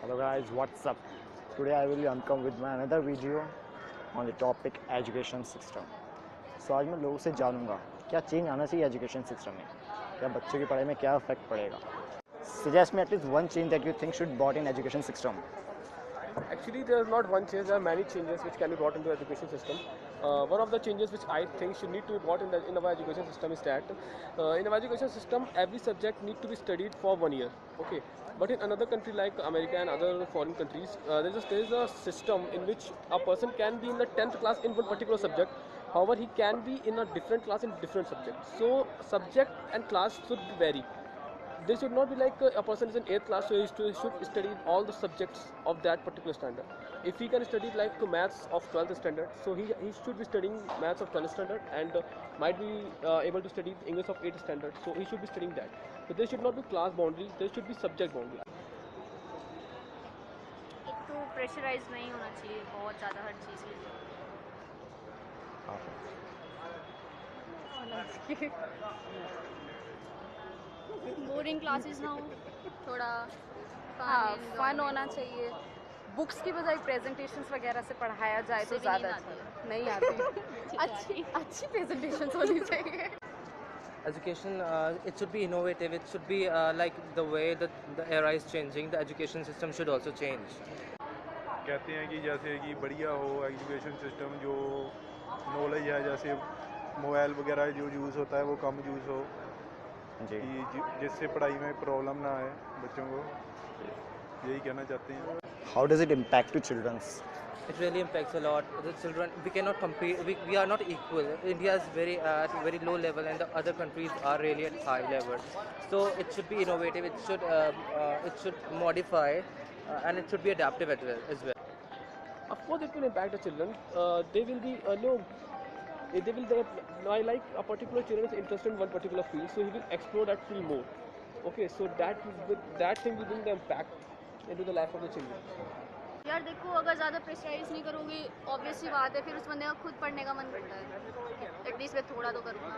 Hello guys, what's up? Today I will come with my another video on the topic education system. So आज मैं लोगों से जानूंगा क्या change आना चाहिए एजुकेशन सिस्टम में, क्या बच्चों की पढ़ाई में क्या इफेक्ट पड़ेगा. Suggest me at least one change that you think should be brought in education system. Actually, there is not one change. There are many changes which can be brought into the education system. One of the changes which I think should need to be brought in our education system is that in our education system, every subject need to be studied for 1 year. Okay, but in another country like America and other foreign countries, there is a system in which a person can be in the 10th class in one particular subject. However, he can be in a different class in different subjects. So subject and class should vary. They should not be like a person is in 8th class, so he should study all the subjects of that particular standard. If he can study like maths of 12th standard, so he should be studying maths of 12th standard and might be able to study English of 8th standard, so he should be studying that. But there should not be class boundary, there should be subject boundary. एक तो pressurise नहीं होना चाहिए बहुत ज़्यादा हर चीज़ के लिए. Boring classes ना हो, थोड़ा हाँ फन होना चाहिए. बुक्स की बजाय प्रेजेंटेशंस वगैरह से पढ़ाया जाए तो ज़्यादा नहीं आती. अच्छी प्रेजेंटेशंस होनी चाहिए. Education, it should be innovative. It should be like the way that the era is changing. The education system should also change. कहते हैं कि जैसे कि बढ़िया हो एजुकेशन सिस्टम, जो नॉलेज है जैसे मोबाइल वगैरह जो यूज़ होता है वो कम यूज़ हो जी. कि जिससे पढ़ाई में प्रॉब्लम ना आए बच्चों को, यही कहना चाहते हैं. How does it impact to children's? It really impacts a lot. The children, we cannot compete. We are not equal. India is at very low level, and the other countries are really at high level. So it should be innovative. It should modify, and it should be adaptive as well. Of course, it will impact the children. They will be like a particular children is interested in one particular field, so he will explore that field more. Okay, so that thing will bring the impact into the life of the children. यार देखो, अगर ज़्यादा pressurise नहीं करोगे obvious सी बात है, फिर उस बंदे का खुद पढ़ने का मन करता है एटलीस्ट मैं थोड़ा तो करूँगा.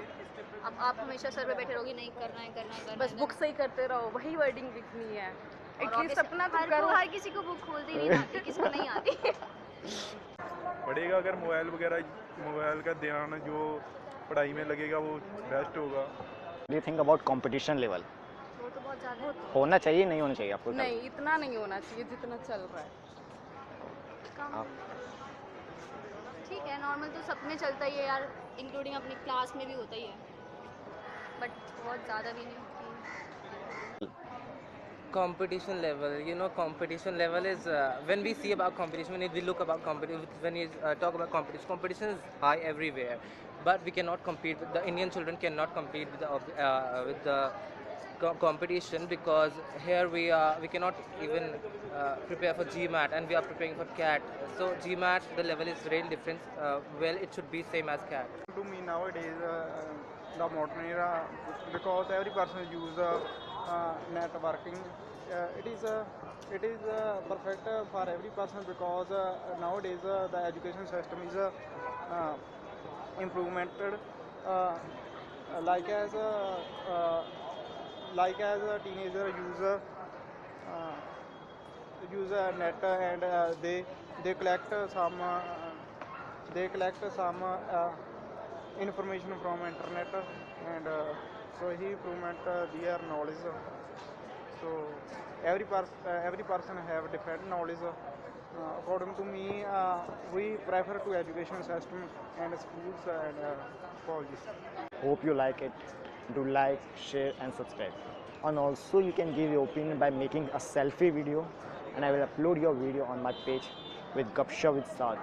अब आप हमेशा सर पे बैठे रहोगे, नहीं करना है बस बुक से ही करते रहो, वही वर्डिंग लिखनी है. एटलीस्ट अपना तो करो. हर किसी को बुक खोलती नहीं आती, किसी को नहीं आती. पढ़ेगा अगर मोबाइल का ध्यान जो पढ़ाई में लगेगा वो बेस्ट होगा. Do you think about competition level? वो तो बहुत ज़्यादा होना चाहिए नहीं होना चाहिए आपको? नहीं, इतना नहीं होना चाहिए जितना चल रहा है. ठीक है, नॉर्मल तो सब में चलता ही है यार, इंक्लूडिंग अपनी क्लास में भी होता ही है, बट बहुत ज़्यादा भी नहीं. Competition level, competition level is when we see about competition, when we look about competition, when we talk about competition is high everywhere, but we cannot compete with the Indian children cannot compete with the competition, because here we cannot even prepare for GMAT, and we are preparing for CAT. So GMAT, the level is really different. Well, it should be same as CAT. To me nowadays, the modern era, because every person use networking, it is perfect for every person, because nowadays the education system is implemented like as a teenager use a net, and they collect some information from internet, and so he implement their knowledge. So every person have different knowledge. According to me, we prefer to education system and schools and colleges. Hope you like it. Do like, share and subscribe. And also you can give your opinion by making a selfie video, and I will upload your video on my page with Gupshup with Saad.